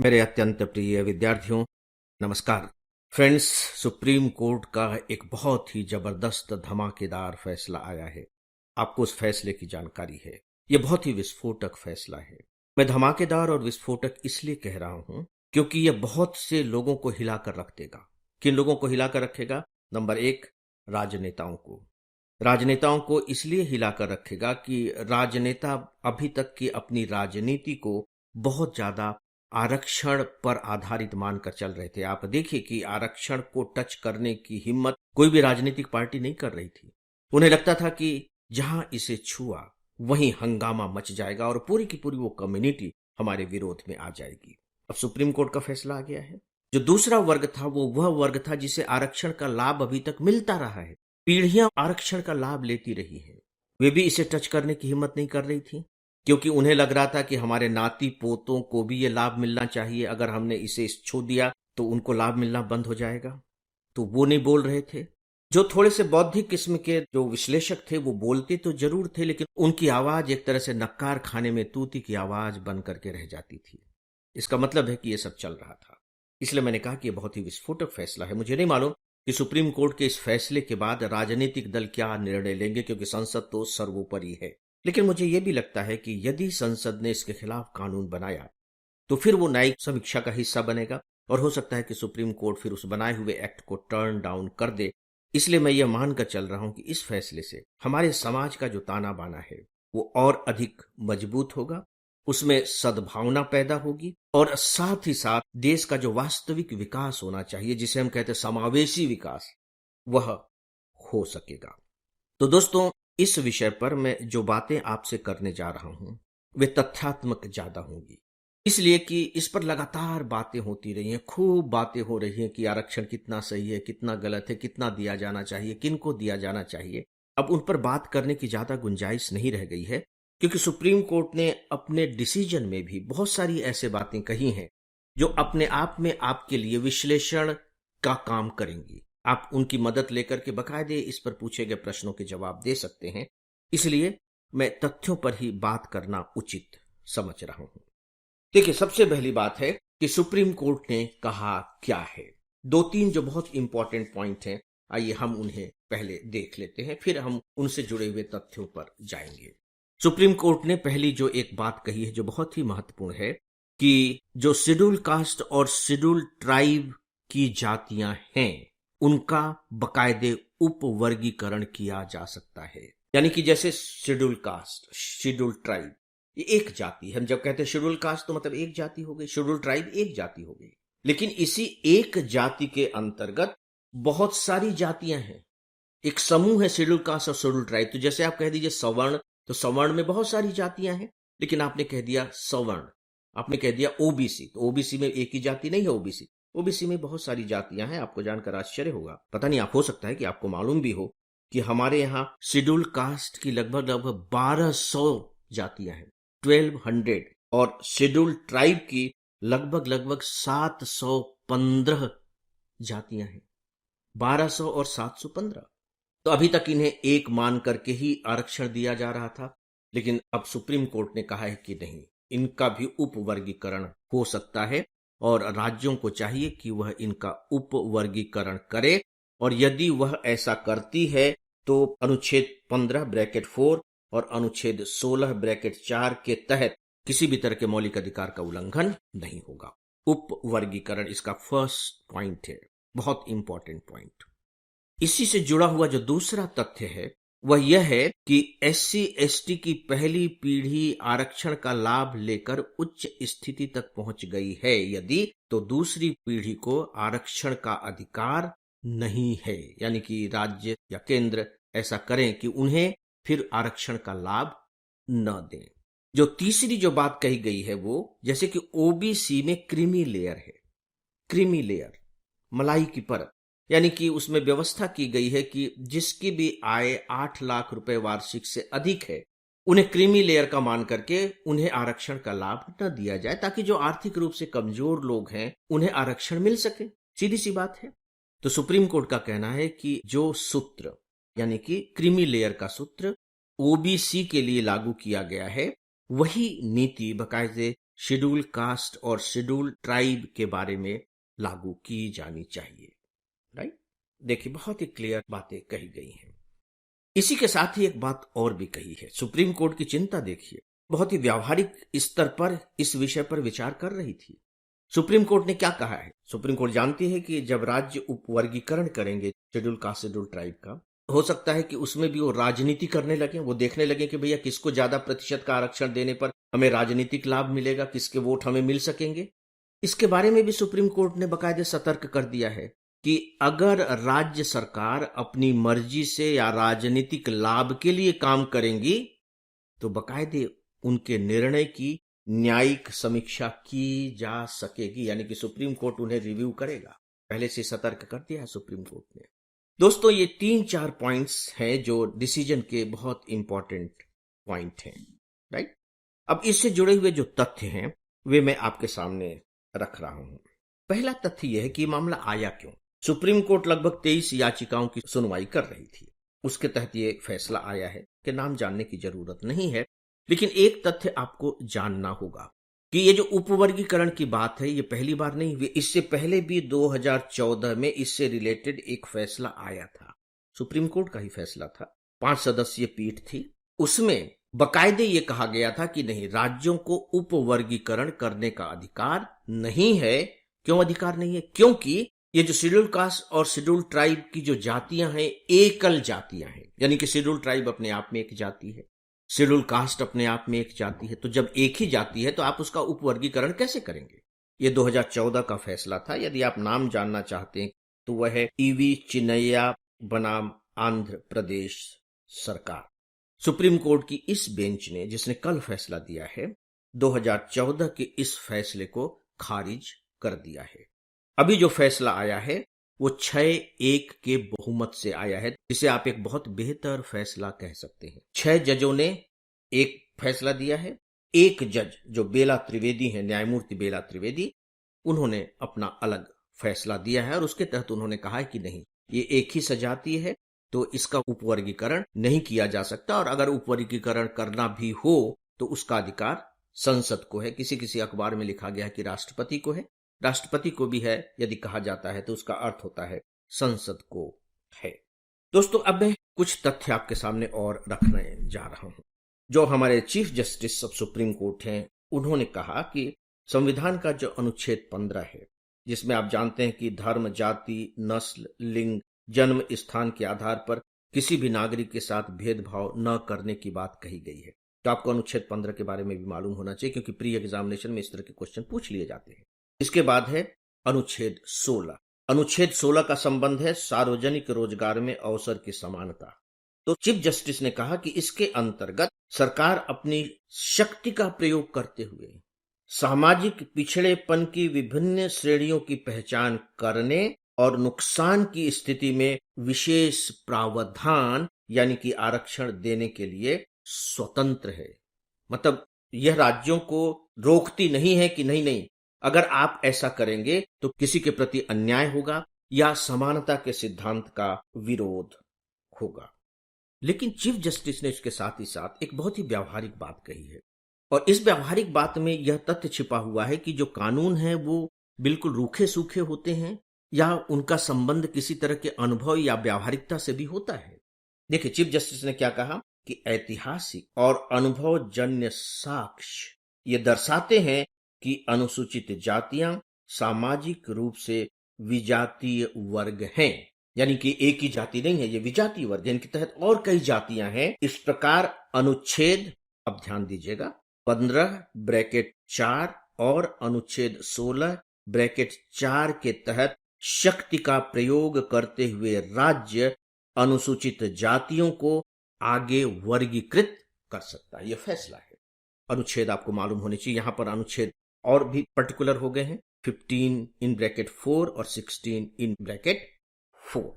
मेरे अत्यंत प्रिय विद्यार्थियों, नमस्कार। फ्रेंड्स, सुप्रीम कोर्ट का एक बहुत ही जबरदस्त धमाकेदार फैसला आया है। आपको उस फैसले की जानकारी है। यह बहुत ही विस्फोटक फैसला है। मैं धमाकेदार और विस्फोटक इसलिए कह रहा हूं क्योंकि यह बहुत से लोगों को हिलाकर रख देगा। किन लोगों को हिलाकर रखेगा? नंबर एक, राजनेताओं को। राजनेताओं को इसलिए हिलाकर रखेगा कि राजनेता अभी तक की अपनी राजनीति को बहुत ज्यादा आरक्षण पर आधारित मानकर चल रहे थे। आप देखिए कि आरक्षण को टच करने की हिम्मत कोई भी राजनीतिक पार्टी नहीं कर रही थी। उन्हें लगता था कि जहां इसे छुआ वहीं हंगामा मच जाएगा और पूरी की पूरी वो कम्युनिटी हमारे विरोध में आ जाएगी। अब सुप्रीम कोर्ट का फैसला आ गया है। जो दूसरा वर्ग था वो वह वर्ग था जिसे आरक्षण का लाभ अभी तक मिलता रहा है। पीढ़ियां आरक्षण का लाभ लेती रही हैं। वे भी इसे टच करने की हिम्मत नहीं कर रही थी क्योंकि उन्हें लग रहा था कि हमारे नाती पोतों को भी ये लाभ मिलना चाहिए। अगर हमने इसे छू दिया तो उनको लाभ मिलना बंद हो जाएगा। तो वो नहीं बोल रहे थे। जो थोड़े से बौद्धिक किस्म के जो विश्लेषक थे वो बोलते तो जरूर थे, लेकिन उनकी आवाज एक तरह से नक्कार खाने में तूती की आवाज बन करके रह जाती थी। इसका मतलब है कि ये सब चल रहा था। इसलिए मैंने कहा कि यह बहुत ही विस्फोटक फैसला है। मुझे नहीं मालूम कि सुप्रीम कोर्ट के इस फैसले के बाद राजनीतिक दल क्या निर्णय लेंगे, क्योंकि संसद तो सर्वोपरि है। लेकिन मुझे यह भी लगता है कि यदि संसद ने इसके खिलाफ कानून बनाया तो फिर वो न्यायिक समीक्षा का हिस्सा बनेगा और हो सकता है कि सुप्रीम कोर्ट फिर उस बनाए हुए एक्ट को टर्न डाउन कर दे। इसलिए मैं यह मानकर चल रहा हूं कि इस फैसले से हमारे समाज का जो ताना बाना है वो और अधिक मजबूत होगा, उसमें सद्भावना पैदा होगी और साथ ही साथ देश का जो वास्तविक विकास होना चाहिए, जिसे हम कहते हैं समावेशी विकास, वह हो सकेगा। तो दोस्तों, इस विषय पर मैं जो बातें आपसे करने जा रहा हूं वे तथ्यात्मक ज्यादा होंगी, इसलिए कि इस पर लगातार बातें होती रही हैं। खूब बातें हो रही हैं कि आरक्षण कितना सही है, कितना गलत है, कितना दिया जाना चाहिए, किनको दिया जाना चाहिए। अब उन पर बात करने की ज्यादा गुंजाइश नहीं रह गई है क्योंकि सुप्रीम कोर्ट ने अपने डिसीजन में भी बहुत सारी ऐसे बातें कही हैं जो अपने आप में आपके लिए विश्लेषण का काम करेंगी। आप उनकी मदद लेकर के बकायदे इस पर पूछे गए प्रश्नों के जवाब दे सकते हैं। इसलिए मैं तथ्यों पर ही बात करना उचित समझ रहा हूं। देखिए, सबसे पहली बात है कि सुप्रीम कोर्ट ने कहा क्या है। दो तीन जो बहुत इंपॉर्टेंट पॉइंट हैं, आइए हम उन्हें पहले देख लेते हैं, फिर हम उनसे जुड़े हुए तथ्यों पर जाएंगे। सुप्रीम कोर्ट ने पहली जो एक बात कही है जो बहुत ही महत्वपूर्ण है कि जो शेड्यूल कास्ट और शेड्यूल ट्राइब की जातियां हैं उनका बकायदे उपवर्गीकरण किया जा सकता है। यानी कि जैसे शेड्यूल कास्ट, शेड्यूल ट्राइब, ये एक जाति है। हम जब कहते हैं शेड्यूल कास्ट तो मतलब एक जाति हो गई, शेड्यूल ट्राइब एक जाति हो गई। लेकिन इसी एक जाति के अंतर्गत बहुत सारी जातियां हैं। एक समूह है शेड्यूल कास्ट और शेड्यूल ट्राइब। तो जैसे आप कह दीजिए सवर्ण, तो सवर्ण में बहुत सारी जातियां हैं, लेकिन आपने कह दिया सवर्ण, आपने कह दिया ओबीसी, तो ओबीसी में एक ही जाति नहीं है। ओबीसी ओबीसी में बहुत सारी जातियां हैं। आपको जानकर आश्चर्य होगा, पता नहीं, आप हो सकता है कि आपको मालूम भी हो कि हमारे यहाँ शेड्यूल कास्ट की लगभग 1200 जातियां हैं, 1200, और शेड्यूल ट्राइब की लगभग 715 जातियां हैं। 1200 और 715। तो अभी तक इन्हें एक मान करके ही आरक्षण दिया जा रहा था, लेकिन अब सुप्रीम कोर्ट ने कहा है कि नहीं, इनका भी उपवर्गीकरण हो सकता है और राज्यों को चाहिए कि वह इनका उपवर्गीकरण करे। और यदि वह ऐसा करती है तो अनुच्छेद 15(4) और अनुच्छेद 16(4) के तहत किसी भी तरह के मौलिक अधिकार का उल्लंघन नहीं होगा। उपवर्गीकरण इसका फर्स्ट पॉइंट है, बहुत इंपॉर्टेंट पॉइंट। इसी से जुड़ा हुआ जो दूसरा तथ्य है वह यह है कि एससी एसटी की पहली पीढ़ी आरक्षण का लाभ लेकर उच्च स्थिति तक पहुंच गई है यदि, तो दूसरी पीढ़ी को आरक्षण का अधिकार नहीं है। यानी कि राज्य या केंद्र ऐसा करें कि उन्हें फिर आरक्षण का लाभ न दें। जो तीसरी जो बात कही गई है वो, जैसे कि ओबीसी में क्रीमी लेयर है, क्रीमी लेयर, मलाई की परत, यानी कि उसमें व्यवस्था की गई है कि जिसकी भी आय 8 लाख रुपए वार्षिक से अधिक है उन्हें क्रीमी लेयर का मान करके उन्हें आरक्षण का लाभ न दिया जाए, ताकि जो आर्थिक रूप से कमजोर लोग हैं उन्हें आरक्षण मिल सके। सीधी सी बात है। तो सुप्रीम कोर्ट का कहना है कि जो सूत्र, यानी कि क्रीमी लेयर का सूत्र ओबीसी के लिए लागू किया गया है, वही नीति बाकायदे शेड्यूल कास्ट और शेड्यूल ट्राइब के बारे में लागू की जानी चाहिए। राइट, देखिए बहुत ही क्लियर बातें कही गई हैं। इसी के साथ ही एक बात और भी कही है। सुप्रीम कोर्ट की चिंता देखिए, बहुत ही व्यावहारिक स्तर पर इस विषय पर विचार कर रही थी। सुप्रीम कोर्ट ने क्या कहा है? सुप्रीम कोर्ट जानती है कि जब राज्य उपवर्गीकरण करेंगे शेड्यूल कास्ट शेड्यूल ट्राइब का, हो सकता है कि उसमें भी वो राजनीति करने लगे, वो देखने लगे कि भैया किसको ज्यादा प्रतिशत का आरक्षण देने पर हमें राजनीतिक लाभ मिलेगा, किसके वोट हमें मिल सकेंगे। इसके बारे में भी सुप्रीम कोर्ट ने बाकायदे सतर्क कर दिया है कि अगर राज्य सरकार अपनी मर्जी से या राजनीतिक लाभ के लिए काम करेंगी तो बाकायदे उनके निर्णय की न्यायिक समीक्षा की जा सकेगी, यानी कि सुप्रीम कोर्ट उन्हें रिव्यू करेगा। पहले से सतर्क कर दिया है सुप्रीम कोर्ट ने। दोस्तों, ये 3-4 पॉइंट्स हैं जो डिसीजन के बहुत इंपॉर्टेंट पॉइंट हैं। राइट, अब इससे जुड़े हुए जो तथ्य हैं वे मैं आपके सामने रख रहा हूं। पहला तथ्य यह है कि मामला आया क्यों। सुप्रीम कोर्ट लगभग 23 याचिकाओं की सुनवाई कर रही थी। उसके तहत ये फैसला आया है कि नाम जानने की जरूरत नहीं है, लेकिन एक तथ्य आपको जानना होगा कि ये जो उपवर्गीकरण की बात है ये पहली बार नहीं हुई। इससे पहले भी 2014 में इससे रिलेटेड एक फैसला आया था, सुप्रीम कोर्ट का ही फैसला था। 5 सदस्यीय पीठ थी, उसमें बाकायदे ये कहा गया था कि नहीं, राज्यों को उपवर्गीकरण करने का अधिकार नहीं है। क्यों अधिकार नहीं है? क्योंकि ये जो शेड्यूल कास्ट और शेड्यूल ट्राइब की जो जातियां हैं एकल जातियां हैं, यानी कि शेड्यूल ट्राइब अपने आप में एक जाति है, शेड्यूल कास्ट अपने आप में एक जाति है। तो जब एक ही जाति है तो आप उसका उपवर्गीकरण कैसे करेंगे? ये 2014 का फैसला था। यदि आप नाम जानना चाहते हैं तो वह है ईवी चिन्नैया बनाम आंध्र प्रदेश सरकार। सुप्रीम कोर्ट की इस बेंच ने, जिसने कल फैसला दिया है, 2014 के इस फैसले को खारिज कर दिया है। अभी जो फैसला आया है वो 6-1 के बहुमत से आया है, जिसे आप एक बहुत बेहतर फैसला कह सकते हैं। 6 जजों ने एक फैसला दिया है। एक जज जो बेला त्रिवेदी है, न्यायमूर्ति बेला त्रिवेदी, उन्होंने अपना अलग फैसला दिया है और उसके तहत उन्होंने कहा है कि नहीं, ये एक ही सजातीय है तो इसका उपवर्गीकरण नहीं किया जा सकता, और अगर उपवर्गीकरण करना भी हो तो उसका अधिकार संसद को है। किसी किसी अखबार में लिखा गया है कि राष्ट्रपति को है, राष्ट्रपति को भी है। यदि कहा जाता है तो उसका अर्थ होता है संसद को है। दोस्तों, अब मैं कुछ तथ्य आपके सामने और रखने जा रहा हूं। जो हमारे chief justice of supreme court हैं, उन्होंने कहा कि संविधान का जो अनुच्छेद 15 है, जिसमें आप जानते हैं कि धर्म, जाति, नस्ल, लिंग, जन्म स्थान के आधार पर किसी भी नागरिक के साथ भेदभाव न करने की बात कही गई है। तो आपको अनुच्छेद 15 के बारे में भी मालूम होना चाहिए, क्योंकि प्री एग्जामिनेशन में इस तरह के क्वेश्चन पूछ लिए जाते हैं। इसके बाद है अनुच्छेद 16। अनुच्छेद 16 का संबंध है सार्वजनिक रोजगार में अवसर की समानता। तो चीफ जस्टिस ने कहा कि इसके अंतर्गत सरकार अपनी शक्ति का प्रयोग करते हुए सामाजिक पिछड़ेपन की विभिन्न श्रेणियों की पहचान करने और नुकसान की स्थिति में विशेष प्रावधान यानी कि आरक्षण देने के लिए स्वतंत्र है। मतलब यह राज्यों को रोकती नहीं है कि नहीं नहीं, अगर आप ऐसा करेंगे तो किसी के प्रति अन्याय होगा या समानता के सिद्धांत का विरोध होगा। लेकिन चीफ जस्टिस ने इसके साथ ही साथ एक बहुत ही व्यावहारिक बात कही है, और इस व्यावहारिक बात में यह तथ्य छिपा हुआ है कि जो कानून है वो बिल्कुल रूखे सूखे होते हैं या उनका संबंध किसी तरह के अनुभव या व्यावहारिकता से भी होता है। देखिए, चीफ जस्टिस ने क्या कहा कि ऐतिहासिक और अनुभवजन्य साक्ष्य ये दर्शाते हैं कि अनुसूचित जातियां सामाजिक रूप से विजातीय वर्ग हैं, यानी कि एक ही जाति नहीं है, ये विजातीय वर्ग है। इनके तहत और कई जातियां हैं। इस प्रकार अनुच्छेद, अब ध्यान दीजिएगा, 15(4) और अनुच्छेद 16(4) के तहत शक्ति का प्रयोग करते हुए राज्य अनुसूचित जातियों को आगे वर्गीकृत कर सकता है। यह फैसला है। अनुच्छेद आपको मालूम होने चाहिए। यहां पर अनुच्छेद और भी पर्टिकुलर हो गए हैं, 15(4) और 16(4).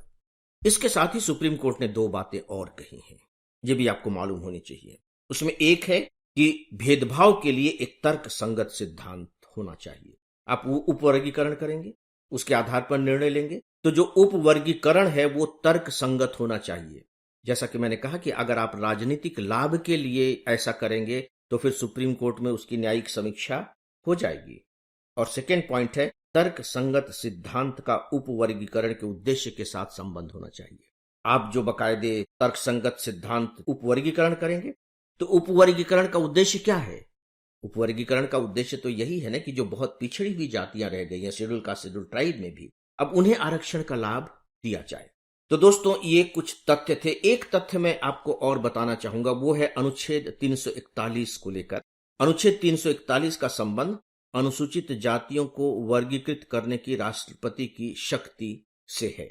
इसके साथ ही सुप्रीम कोर्ट ने 2 बातें और कही हैं, ये भी आपको मालूम होनी चाहिए। उसमें एक है कि भेदभाव के लिए एक तर्क संगत सिद्धांत होना चाहिए। आप उपवर्गीकरण करेंगे, उसके आधार पर निर्णय लेंगे, तो जो उपवर्गीकरण है वो तर्क संगत होना चाहिए। जैसा कि मैंने कहा कि अगर आप राजनीतिक लाभ के लिए ऐसा करेंगे तो फिर सुप्रीम कोर्ट में उसकी न्यायिक समीक्षा हो जाएगी। और सेकेंड पॉइंट है, तर्क संगत सिद्धांत का उपवर्गीकरण के उद्देश्य के साथ संबंध होना चाहिए। आप जो बकायदे तर्क संगत सिद्धांत उपवर्गीकरण करेंगे, तो उपवर्गीकरण का उद्देश्य क्या है? उपवर्गीकरण का उद्देश्य तो यही है ना कि जो बहुत पिछड़ी हुई जातियां रह गई हैं शेड्यूल कास्ट शेड्यूल ट्राइब में भी, अब उन्हें आरक्षण का लाभ दिया जाए। तो दोस्तों ये कुछ तथ्य थे। एक तथ्य मैं आपको और बताना चाहूंगा, वो है अनुच्छेद 341 को लेकर। अनुच्छेद 341 का संबंध अनुसूचित जातियों को वर्गीकृत करने की राष्ट्रपति की शक्ति से है।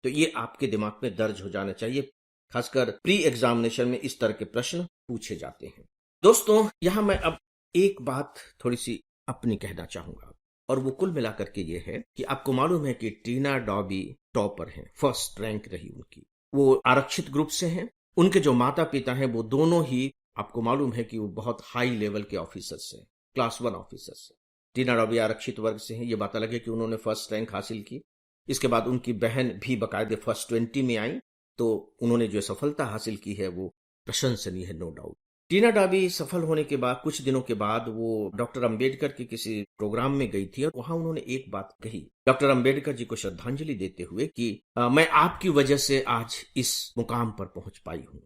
तो ये आपके दिमाग में दर्ज हो जाना चाहिए, खासकर प्री एग्जामिनेशन में इस तरह के प्रश्न पूछे जाते हैं। दोस्तों यहां मैं अब एक बात थोड़ी सी अपनी कहना चाहूंगा, और वो कुल मिलाकर के ये है कि आपको मालूम है कि टीना डॉबी टॉपर हैं, फर्स्ट रैंक रही उनकी, वो आरक्षित ग्रुप से हैं। उनके जो माता पिता हैं वो दोनों ही आपको मालूम है कि वो बहुत हाई लेवल के ऑफिसर्स हैं, क्लास 1 ऑफिसर्स हैं। टीना डॉबी आरक्षित वर्ग से हैं, ये बात अलग है कि उन्होंने फर्स्ट रैंक हासिल की। इसके बाद उनकी बहन भी बाकायदे फर्स्ट 20 में आई, तो उन्होंने जो सफलता हासिल की है वो प्रशंसनीय है, नो डाउट। टीना डॉबी सफल होने के बाद कुछ दिनों के बाद वो डॉक्टर अंबेडकर के किसी प्रोग्राम में गई थी, और वहां उन्होंने एक बात कही डॉक्टर अंबेडकर जी को श्रद्धांजलि देते हुए कि मैं आपकी वजह से आज इस मुकाम पर पहुंच पाई हूं।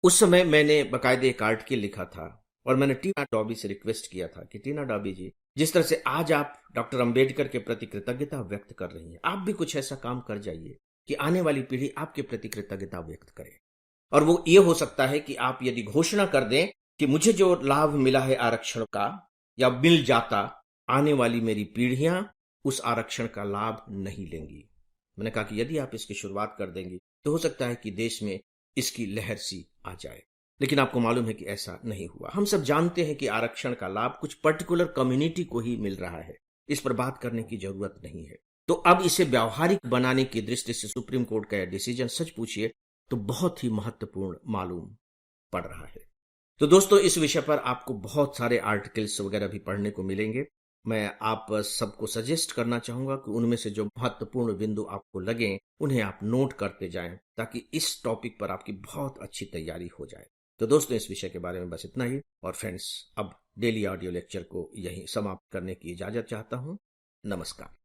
उस समय मैंने बाकायदे एक आर्टिकल लिखा था और मैंने टीना डॉबी से रिक्वेस्ट किया था कि टीना डॉबी जी, जिस तरह से आज आप डॉक्टर अंबेडकर के प्रति कृतज्ञता व्यक्त कर रही हैं, आप भी कुछ ऐसा काम कर जाइए कि आने वाली पीढ़ी आपके प्रति कृतज्ञता व्यक्त करे। और वो ये हो सकता है कि आप यदि घोषणा कर दें कि मुझे जो लाभ मिला है आरक्षण का या मिल जाता, आने वाली मेरी पीढ़ियां उस आरक्षण का लाभ नहीं लेंगी। मैंने कहा कि यदि आप इसकी शुरुआत कर देंगी तो हो सकता है कि देश में इसकी लहर सी आ जाए, लेकिन आपको मालूम है कि ऐसा नहीं हुआ। हम सब जानते हैं कि आरक्षण का लाभ कुछ पर्टिकुलर कम्युनिटी को ही मिल रहा है, इस पर बात करने की जरूरत नहीं है। तो अब इसे व्यावहारिक बनाने की दृष्टि से सुप्रीम कोर्ट का यह डिसीजन सच पूछिए तो बहुत ही महत्वपूर्ण मालूम पड़ रहा है। तो दोस्तों इस विषय पर आपको बहुत सारे आर्टिकल्स वगैरह भी पढ़ने को मिलेंगे। मैं आप सबको सजेस्ट करना चाहूंगा कि उनमें से जो महत्वपूर्ण बिंदु आपको लगे उन्हें आप नोट करते जाएं, ताकि इस टॉपिक पर आपकी बहुत अच्छी तैयारी हो जाए। तो दोस्तों इस विषय के बारे में बस इतना ही, और फ्रेंड्स अब डेली ऑडियो लेक्चर को यहीं समाप्त करने की इजाजत चाहता हूं। नमस्कार।